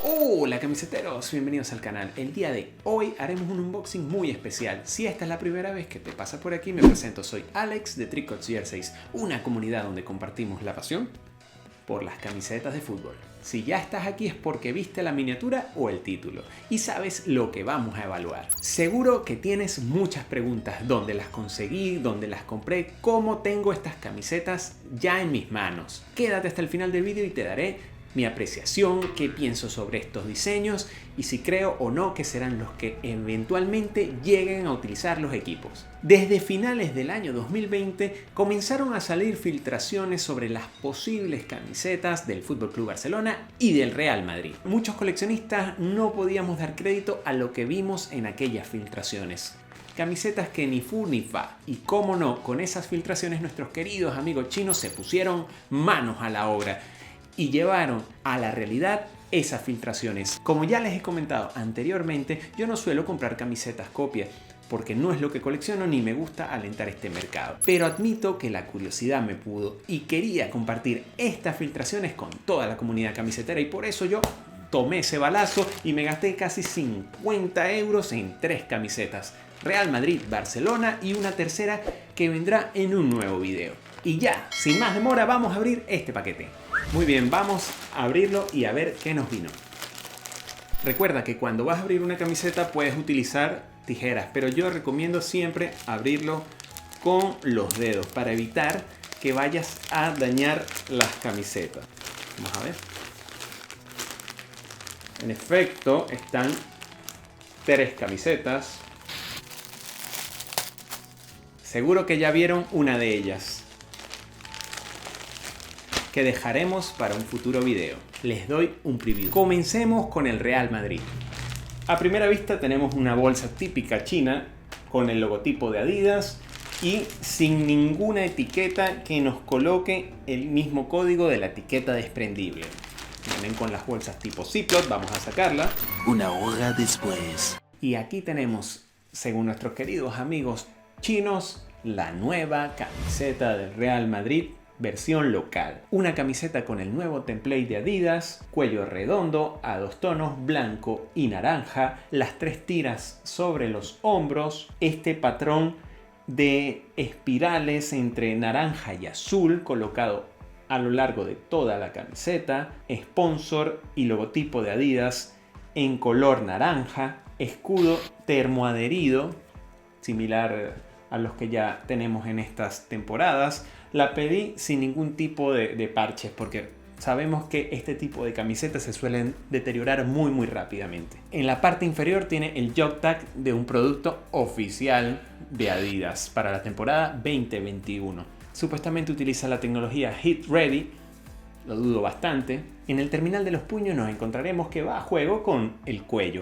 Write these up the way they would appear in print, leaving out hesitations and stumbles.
Hola camiseteros, bienvenidos al canal. El día de hoy haremos un unboxing muy especial. Si esta es la primera vez que te pasa por aquí, me presento, soy Alex de Tricots Jerseys, una comunidad donde compartimos la pasión por las camisetas de fútbol. Si ya estás aquí es porque viste la miniatura o el título y sabes lo que vamos a evaluar. Seguro que tienes muchas preguntas: ¿dónde las conseguí? ¿Dónde las compré? ¿Cómo tengo estas camisetas ya en mis manos? Quédate hasta el final del vídeo y te daré mi apreciación, qué pienso sobre estos diseños y si creo o no que serán los que eventualmente lleguen a utilizar los equipos. Desde finales del año 2020 comenzaron a salir filtraciones sobre las posibles camisetas del FC Barcelona y del Real Madrid. Muchos coleccionistas no podíamos dar crédito a lo que vimos en aquellas filtraciones. Camisetas que ni fu ni fa. Y cómo no, con esas filtraciones nuestros queridos amigos chinos se pusieron manos a la obra y llevaron a la realidad esas filtraciones. Como ya les he comentado anteriormente, yo no suelo comprar camisetas copia porque no es lo que colecciono ni me gusta alentar este mercado. Pero admito que la curiosidad me pudo y quería compartir estas filtraciones con toda la comunidad camisetera y por eso yo tomé ese balazo y me gasté casi 50 euros en 3 camisetas. Real Madrid, Barcelona y una tercera que vendrá en un nuevo video. Y ya, sin más demora, vamos a abrir este paquete. Muy bien, vamos a abrirlo y a ver qué nos vino. Recuerda que cuando vas a abrir una camiseta puedes utilizar tijeras, pero yo recomiendo siempre abrirlo con los dedos para evitar que vayas a dañar las camisetas. Vamos a ver. En efecto, están 3 camisetas. Seguro que ya vieron una de ellas, que dejaremos para un futuro video. Les doy un preview. Comencemos con el Real Madrid. A primera vista tenemos una bolsa típica china con el logotipo de Adidas y sin ninguna etiqueta que nos coloque el mismo código de la etiqueta desprendible. Vienen con las bolsas tipo Ziploc, vamos a sacarla. Una hora después. Y aquí tenemos, según nuestros queridos amigos chinos, la nueva camiseta del Real Madrid versión local. Una camiseta con el nuevo template de Adidas, cuello redondo a 2 tonos, blanco y naranja, las 3 tiras sobre los hombros, este patrón de espirales entre naranja y azul colocado a lo largo de toda la camiseta, sponsor y logotipo de Adidas en color naranja, escudo termoadherido, similar a los que ya tenemos en estas temporadas. La pedí sin ningún tipo de parches porque sabemos que este tipo de camisetas se suelen deteriorar muy rápidamente. En la parte inferior tiene el Jog Tag de un producto oficial de Adidas para la temporada 2021. Supuestamente utiliza la tecnología Heat Ready, lo dudo bastante. En el terminal de los puños nos encontraremos que va a juego con el cuello,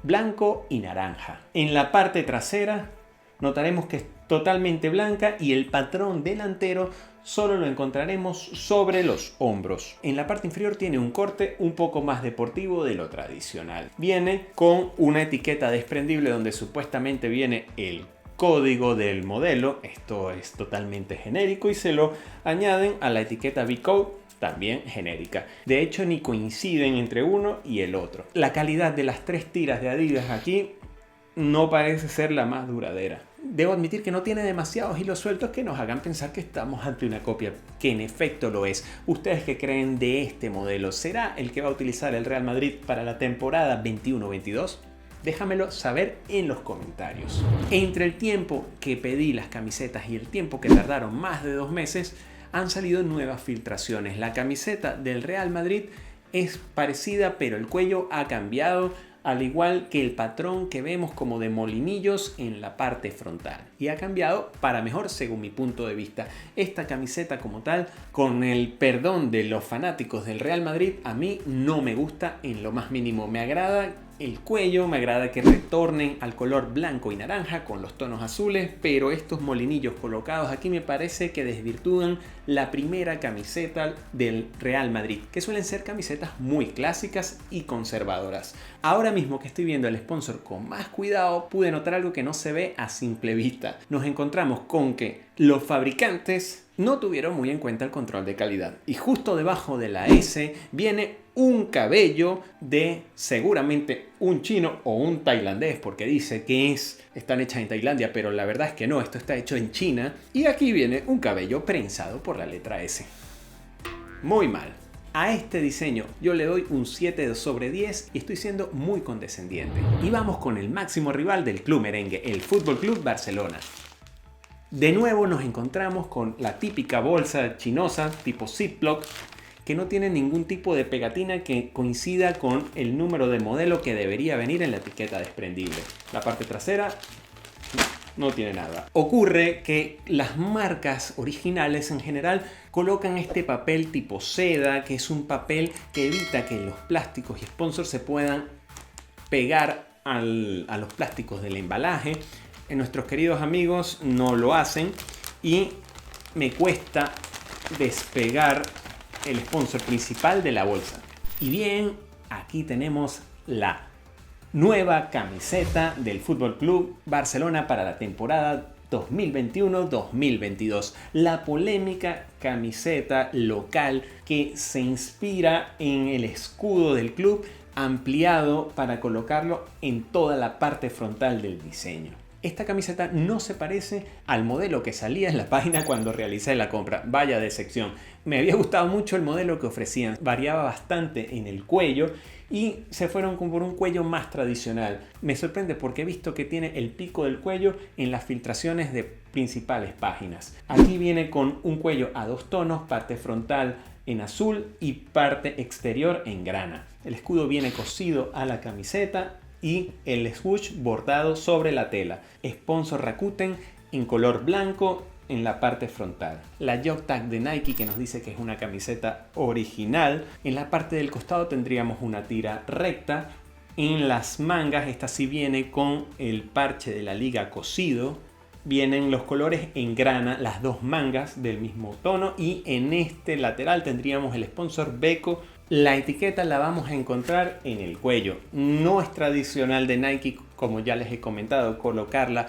blanco y naranja. En la parte trasera notaremos que es totalmente blanca y el patrón delantero solo lo encontraremos sobre los hombros. En la parte inferior tiene un corte un poco más deportivo de lo tradicional. Viene con una etiqueta desprendible donde supuestamente viene el código del modelo. Esto es totalmente genérico y se lo añaden a la etiqueta V-Code, también genérica. De hecho, ni coinciden entre uno y el otro. La calidad de las 3 tiras de Adidas aquí no parece ser la más duradera. Debo admitir que no tiene demasiados hilos sueltos que nos hagan pensar que estamos ante una copia, que en efecto lo es. ¿Ustedes qué creen de este modelo? ¿Será el que va a utilizar el Real Madrid para la temporada 21-22? Déjamelo saber en los comentarios. Entre el tiempo que pedí las camisetas y el tiempo que tardaron más de 2 meses, han salido nuevas filtraciones. La camiseta del Real Madrid es parecida, pero el cuello ha cambiado, al igual que el patrón que vemos como de molinillos en la parte frontal. Y ha cambiado para mejor según mi punto de vista. Esta camiseta como tal, con el perdón de los fanáticos del Real Madrid, a mí no me gusta en lo más mínimo. Me agrada el cuello, me agrada que retornen al color blanco y naranja con los tonos azules, pero estos molinillos colocados aquí me parece que desvirtúan la primera camiseta del Real Madrid, que suelen ser camisetas muy clásicas y conservadoras. Ahora mismo que estoy viendo el sponsor con más cuidado, pude notar algo que no se ve a simple vista. Nos encontramos con que los fabricantes no tuvieron muy en cuenta el control de calidad. Y justo debajo de la S viene un cabello de seguramente un chino o un tailandés, porque dice que están hechas en Tailandia, pero la verdad es que no, esto está hecho en China. Y aquí viene un cabello prensado por la letra S. Muy mal. A este diseño yo le doy un 7 sobre 10 y estoy siendo muy condescendiente. Y vamos con el máximo rival del club merengue, el Fútbol Club Barcelona. De nuevo nos encontramos con la típica bolsa chinosa tipo Ziploc que no tiene ningún tipo de pegatina que coincida con el número de modelo que debería venir en la etiqueta desprendible. La parte trasera no tiene nada. Ocurre que las marcas originales en general colocan este papel tipo seda, que es un papel que evita que los plásticos y sponsors se puedan pegar a los plásticos del embalaje. Nuestros queridos amigos no lo hacen y me cuesta despegar el sponsor principal de la bolsa. Y bien, aquí tenemos la nueva camiseta del Fútbol Club Barcelona para la temporada 2021-2022. La polémica camiseta local que se inspira en el escudo del club ampliado para colocarlo en toda la parte frontal del diseño. Esta camiseta no se parece al modelo que salía en la página cuando realicé la compra. Vaya decepción. Me había gustado mucho el modelo que ofrecían. Variaba bastante en el cuello y se fueron por un cuello más tradicional. Me sorprende porque he visto que tiene el pico del cuello en las filtraciones de principales páginas. Aquí viene con un cuello a 2 tonos, parte frontal en azul y parte exterior en grana. El escudo viene cosido a la camiseta y el swoosh bordado sobre la tela. Sponsor Rakuten en color blanco en la parte frontal. La Jog Tag de Nike que nos dice que es una camiseta original. En la parte del costado tendríamos una tira recta. En las mangas, esta sí viene con el parche de la liga cosido. Vienen los colores en grana, las dos mangas del mismo tono. Y en este lateral tendríamos el sponsor Beko. La etiqueta la vamos a encontrar en el cuello. No es tradicional de Nike, como ya les he comentado, colocarla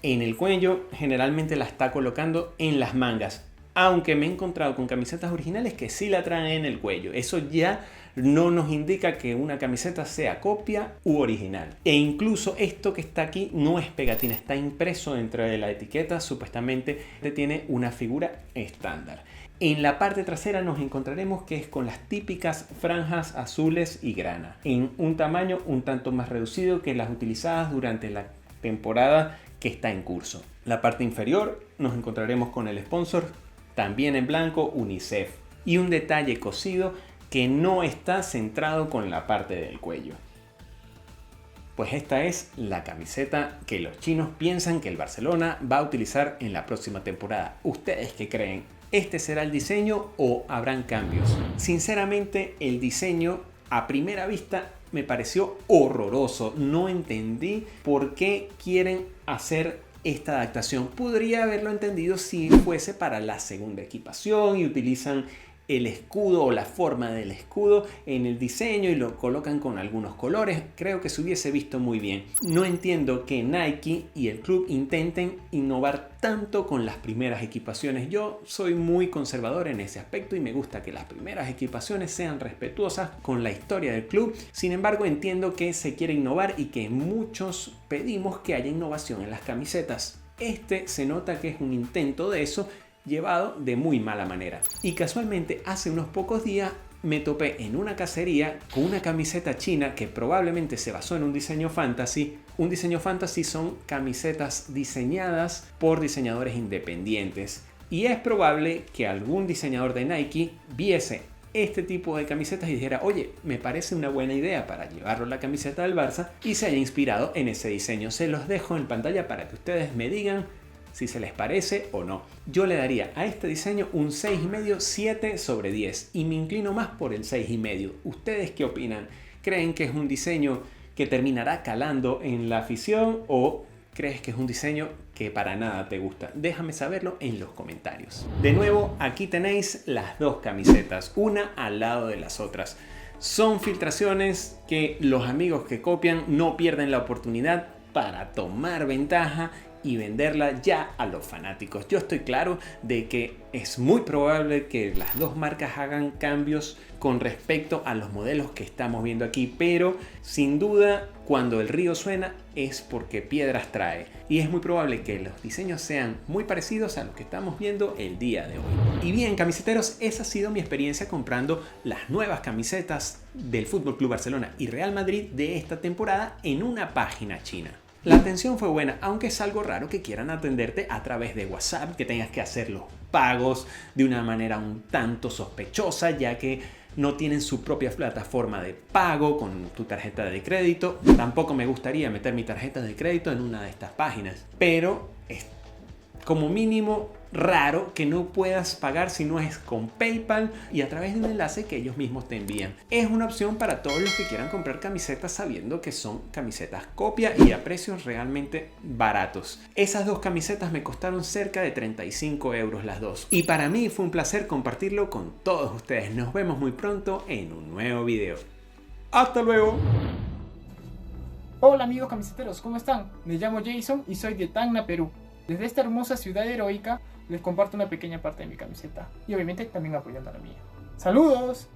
en el cuello. Generalmente la está colocando en las mangas. Aunque me he encontrado con camisetas originales que sí la traen en el cuello. Eso ya no nos indica que una camiseta sea copia u original. E incluso esto que está aquí no es pegatina, está impreso dentro de la etiqueta. Supuestamente tiene una figura estándar. En la parte trasera nos encontraremos que es con las típicas franjas azules y grana, en un tamaño un tanto más reducido que las utilizadas durante la temporada que está en curso. La parte inferior nos encontraremos con el sponsor también en blanco UNICEF y un detalle cosido que no está centrado con la parte del cuello. Pues esta es la camiseta que los chinos piensan que el Barcelona va a utilizar en la próxima temporada. ¿Ustedes qué creen? ¿Este será el diseño o habrán cambios? Sinceramente, el diseño a primera vista me pareció horroroso. No entendí por qué quieren hacer esta adaptación. Podría haberlo entendido si fuese para la segunda equipación y utilizan el escudo o la forma del escudo en el diseño y lo colocan con algunos colores. Creo que se hubiese visto muy bien. No entiendo que Nike y el club intenten innovar tanto con las primeras equipaciones. Yo soy muy conservador en ese aspecto y me gusta que las primeras equipaciones sean respetuosas con la historia del club. Sin embargo, entiendo que se quiere innovar y que muchos pedimos que haya innovación en las camisetas. Este se nota que es un intento de eso, llevado de muy mala manera. Y casualmente hace unos pocos días me topé en una cacería con una camiseta china que probablemente se basó en un diseño fantasy. Un diseño fantasy son camisetas diseñadas por diseñadores independientes y es probable que algún diseñador de Nike viese este tipo de camisetas y dijera: oye, me parece una buena idea para llevarlo a la camiseta del Barça, y se haya inspirado en ese diseño. Se los dejo en pantalla para que ustedes me digan si se les parece o no. Yo le daría a este diseño un 6,5, 7 sobre 10 y me inclino más por el 6,5. ¿Ustedes qué opinan? ¿Creen que es un diseño que terminará calando en la afición o crees que es un diseño que para nada te gusta? Déjame saberlo en los comentarios. De nuevo, aquí tenéis las dos camisetas, una al lado de las otras. Son filtraciones que los amigos que copian no pierden la oportunidad para tomar ventaja y venderla ya a los fanáticos. Yo estoy claro de que es muy probable que las dos marcas hagan cambios con respecto a los modelos que estamos viendo aquí, pero sin duda cuando el río suena es porque piedras trae, y es muy probable que los diseños sean muy parecidos a los que estamos viendo el día de hoy. Y bien, camiseteros, esa ha sido mi experiencia comprando las nuevas camisetas del FC Barcelona y Real Madrid de esta temporada en una página china. La atención fue buena, aunque es algo raro que quieran atenderte a través de WhatsApp, que tengas que hacer los pagos de una manera un tanto sospechosa, ya que no tienen su propia plataforma de pago con tu tarjeta de crédito. Tampoco me gustaría meter mi tarjeta de crédito en una de estas páginas, pero es como mínimo raro que no puedas pagar si no es con PayPal y a través de un enlace que ellos mismos te envían. Es una opción para todos los que quieran comprar camisetas sabiendo que son camisetas copia y a precios realmente baratos. Esas dos camisetas me costaron cerca de 35 euros las dos. Y para mí fue un placer compartirlo con todos ustedes. Nos vemos muy pronto en un nuevo video. ¡Hasta luego! Hola amigos camiseteros, ¿cómo están? Me llamo Jason y soy de Tacna, Perú. Desde esta hermosa ciudad heroica les comparto una pequeña parte de mi camiseta y obviamente también apoyando a la mía. ¡Saludos!